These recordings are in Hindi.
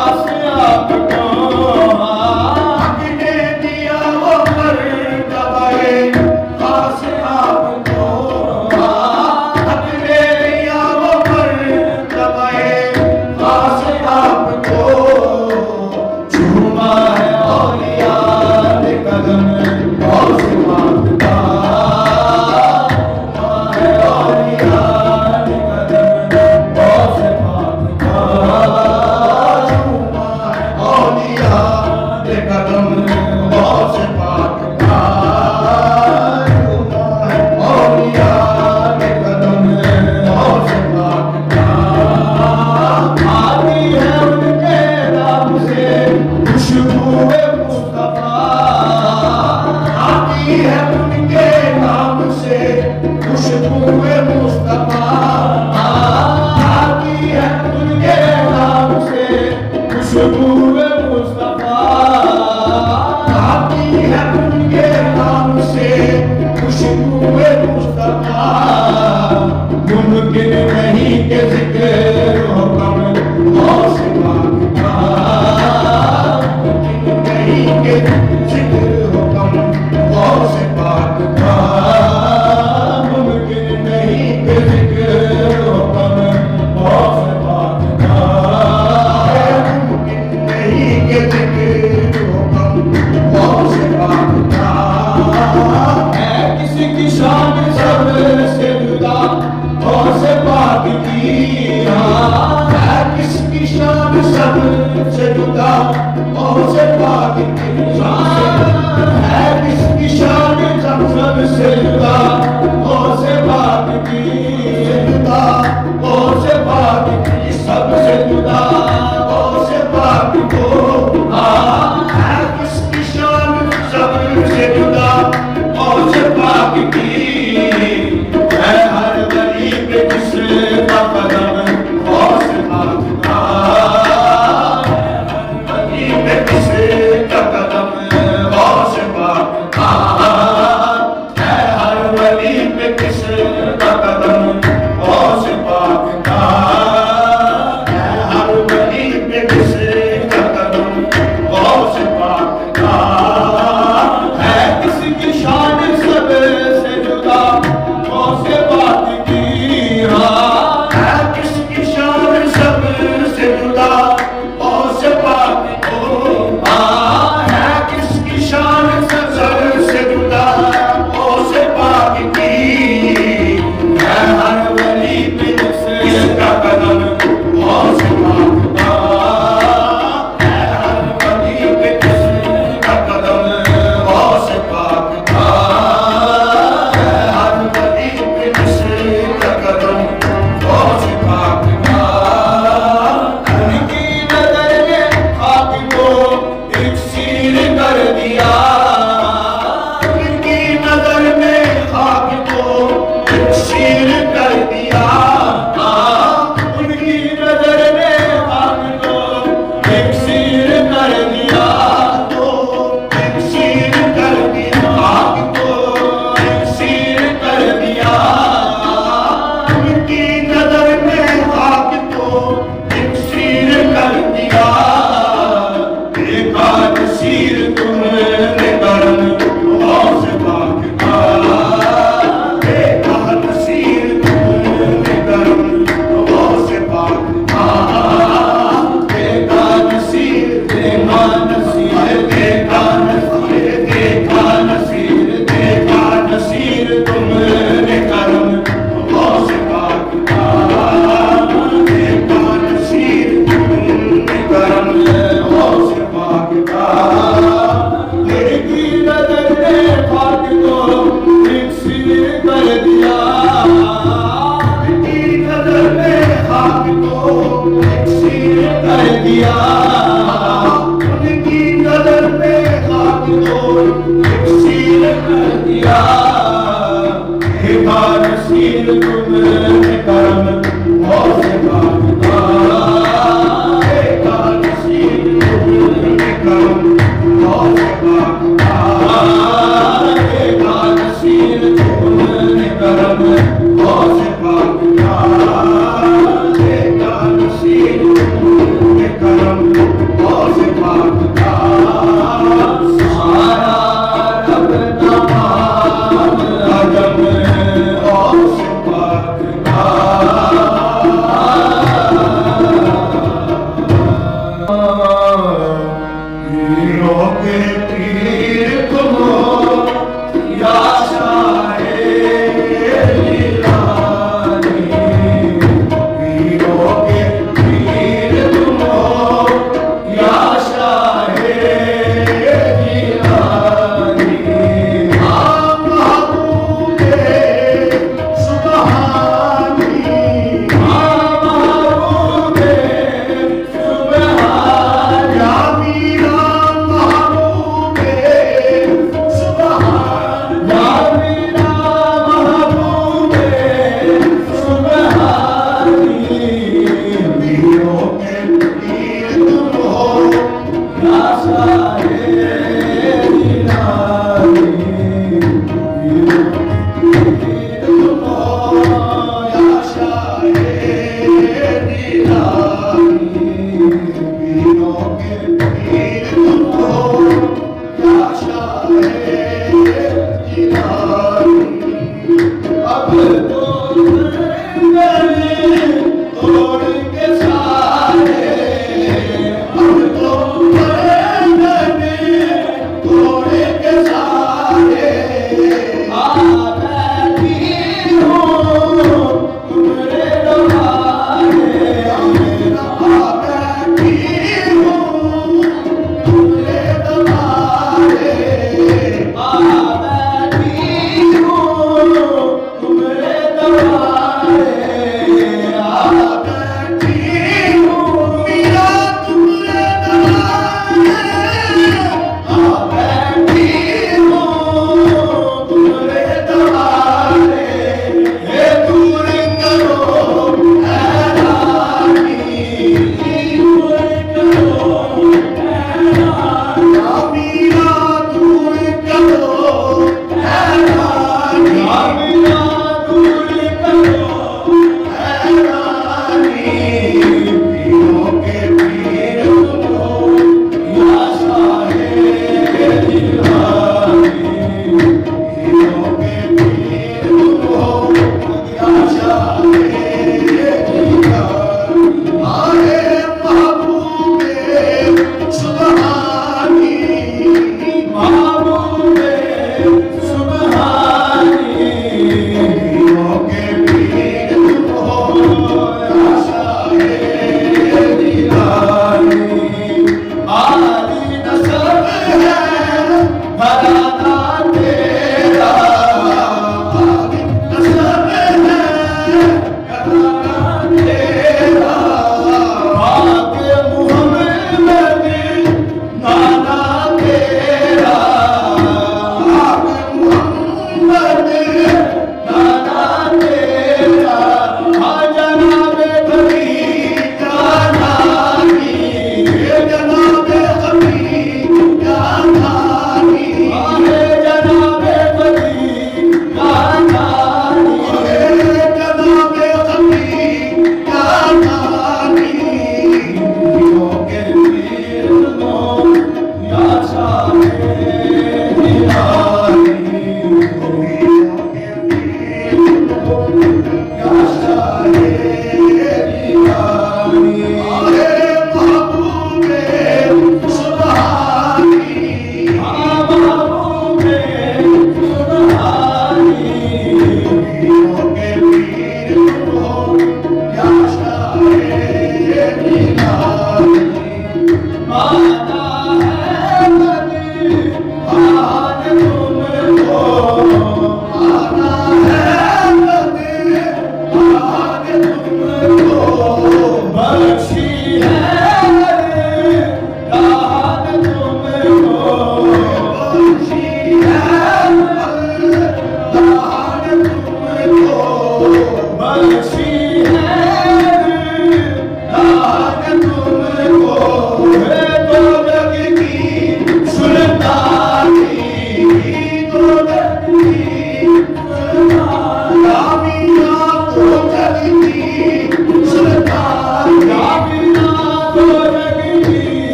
खास आपको हक ने दिया वो मर्तबे खास आपको हक ने दिया वो मर्तबे खास आपको झूमा है औलिया ने कदम गौस पाक का झूमा है औलिया ने कदम गौस पाक का झूमा है औलिया ने कदम गौस पाक का झूमा है औलिया ने कदम गौस पाक का आती है उनके नाम से खुशबू मुस्तफा आती है उनके नाम से खुशबू मुस्तफा आती है उनके नाम से खुशबू मुस्तफा आती है उनके नाम से खुशबू मुस्तफा मुमकिन नहीं के जिक्र हुक्म गौस पाक का मुमकिन नहीं के जिक्र हुक्म गौस पाक का मुमकिन नहीं के जिक्र हुक्म गौस पाक का मुमकिन नहीं के जिक्र हुक्म गौस पाक का है किसी की शान सबसे जुदा गौस पाक की है किसकी शान सबसे जुदा गौस पाक की है किसकी शान सबसे जुदा गौस पाक की जुदा गौस पाक की सबसे जुदा गौस पाक को है किसकी शान सबसे जुदा गौस पाक की है हर वली पे किसका कदम गौस पाक का हर वली पे किसका कदम गौस पाक का है हर वली पे किसका कदम गौस पाक का है हर वली पे किसका कदम गौस पाक का है किसकी शान सबसे जुदा गौस पाक की है किसकी शान सबसे जुदा गौस पाक को है किसकी शान सबसे जुदा गौस पाक की है हर वली पे किसका कदम गौस पाक का है हर वली पे किसका कदम गौस पाक का है हर वली पे किसका कदम गौस पाक का उनकी नजर ने खाक को इक्सीर कर दिया उनकी नजर में खाक को इक्सीर कर दिया उनकी नजर में खाक को इक्सीर कर दिया तो इक्सीर कर दिया खाक को इक्सीर कर दिया उनकी नजर में खाक को इक्सीर कर दिया देखा नसीर तुमने करम गौस पाक का देखा नसीर तुमने करम गौस पाक का देखा नसीर देखा नसीर देखा नसीर देखा नसीर देखा नसीर तुमने करम गौस पाक का देखा नसीर तुमने करम गौस पाक का तेरी नजर ने खाक को इक्सीर कर दिया तेरी नजर ने खाक को इक्सीर कर दिया उनकी नजर में खाक को इक्सीर कर दिया देखा नसीर तुमने करम गौस पाक का देखा नसीर तुमने करम गौस पाक का देखा नसीर तुमने करम गौस पाक का देखा नसीर तुमने करम वीरों के पीर तुम हो या शाहे लीलानी, वीरों के पीर तुम हो या शाहे लीलानी। हाँ महबूबे सुबहानी, हाँ महबूबे सुबहानी, या मीरा महबूबे सुबहानी, या मीरा महबूबे सुबहानी। वीरों के पीर तुम हो या शाहे लीलानी, वीरों के पीर तुम हो या शाहे लीलानी, वीरों के पीर तुम हो या शाहे लीलानी। अब तो गले तोड़ के सारे, अब तो गले तोड़ के सारे आ बैठी हूँ तुम्हारे द्वारे, आ बैठी हूँ तुम्हारे द्वारे, आ बैठी हूँ तुम्हारे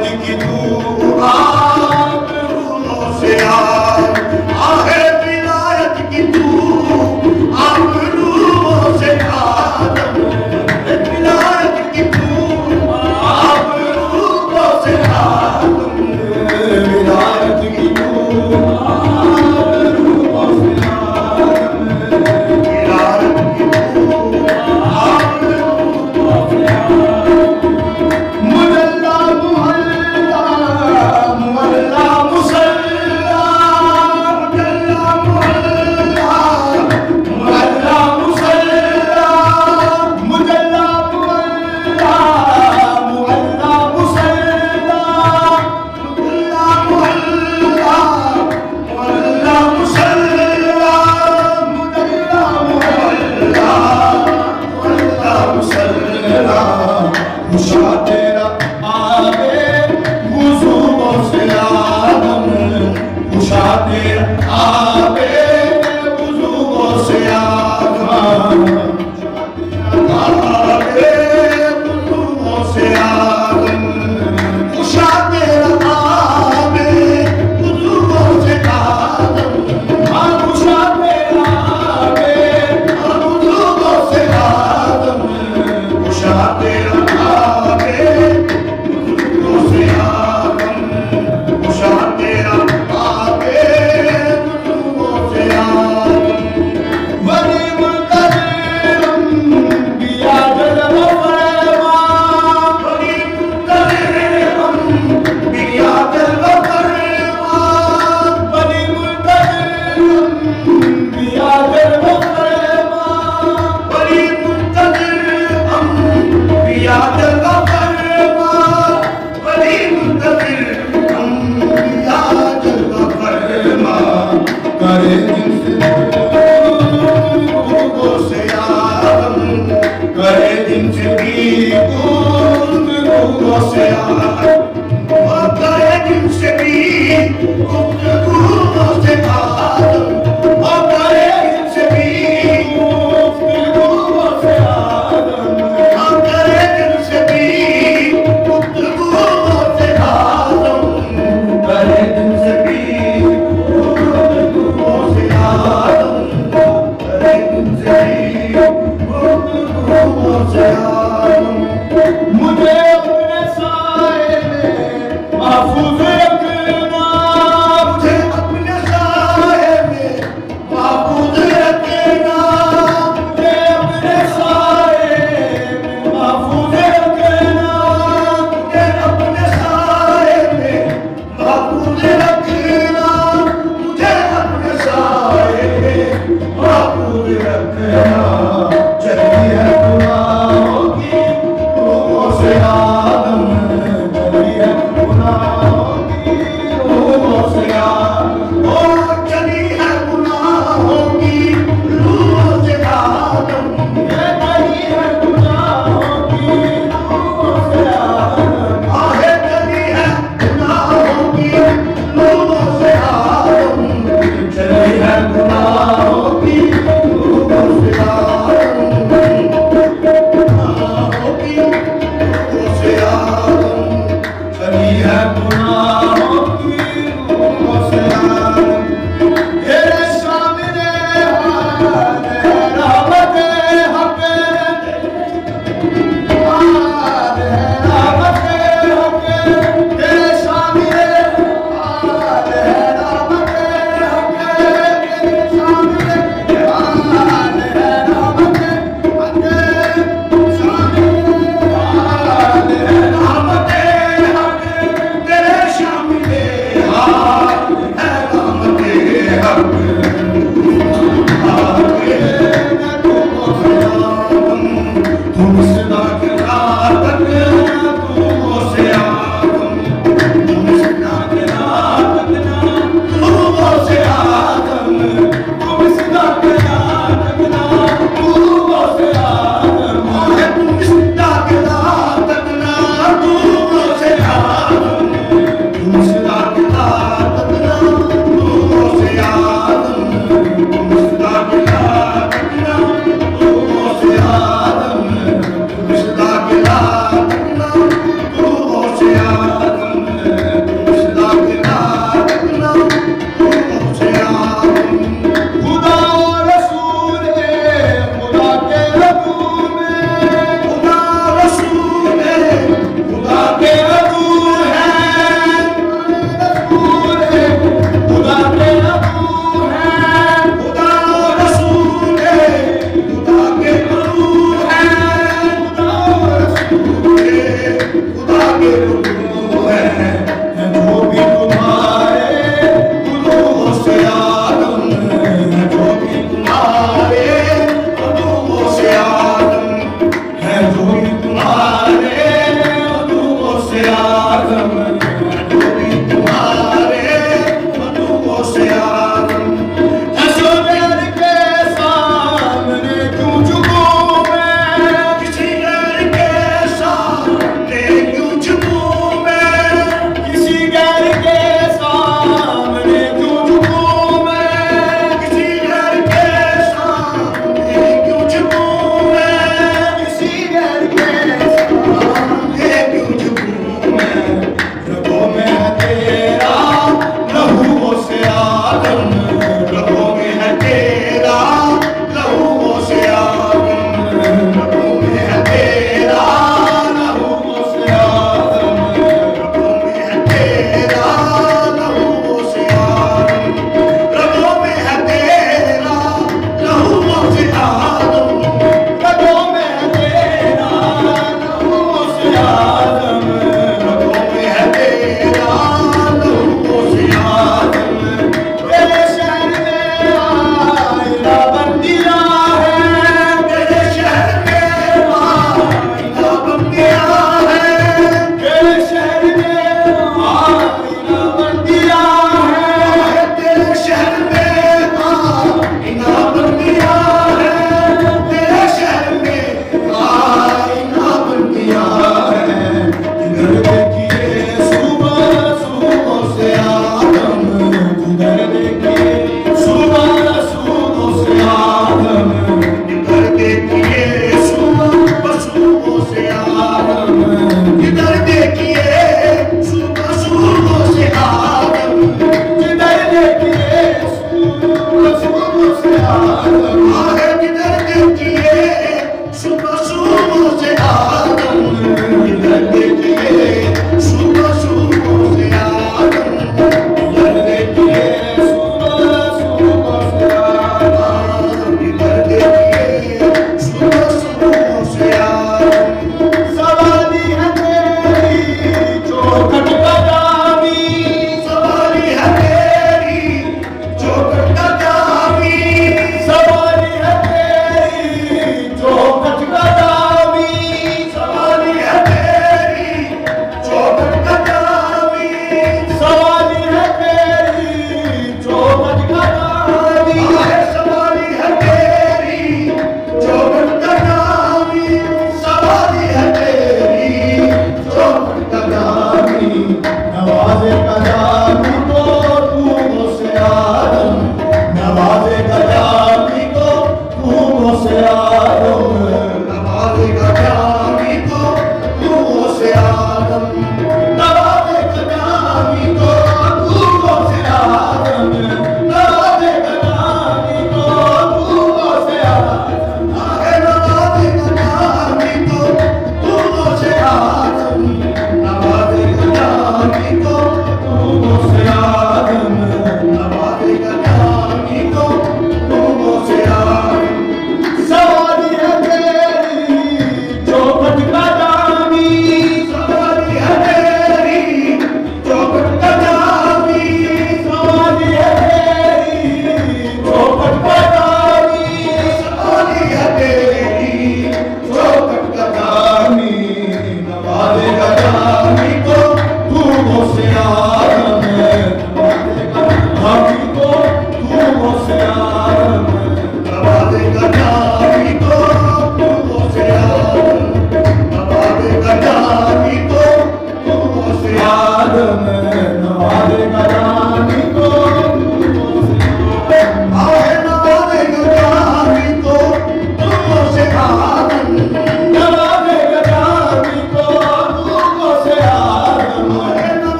विलायत की तू आबरूओं से आहे विलायत की तू आबरूओं से आदम विलायत की तू आबरूओं से आदम विलायत की तू आबरूओं से आदम विलायत की तू आबरूओं से मुअल्ला मुहल्ला मुअल्ला मुसल्ला मुअल्ला मुहल्ला मुअल्ला मुसल्ला मुअल्ला मुहल्ला मुअल्ला मुसल्ला मुअल्ला मुहल्ला मुअल्ला मुसल्ला मुअल्ला मुहल्ला मुअल्ला मुसल्ला मुशा तेरा आगे वुज़ूओं से आदम मुशा तेरा आगे वुज़ूओं से आदम आगे वुज़ूओं से आदम मुशा तेरा आगे वुज़ूओं से आदम मुशा तेरा आगे वुज़ूओं से आदम मुशा तेरा करे दिन से भी गुफ्तगू से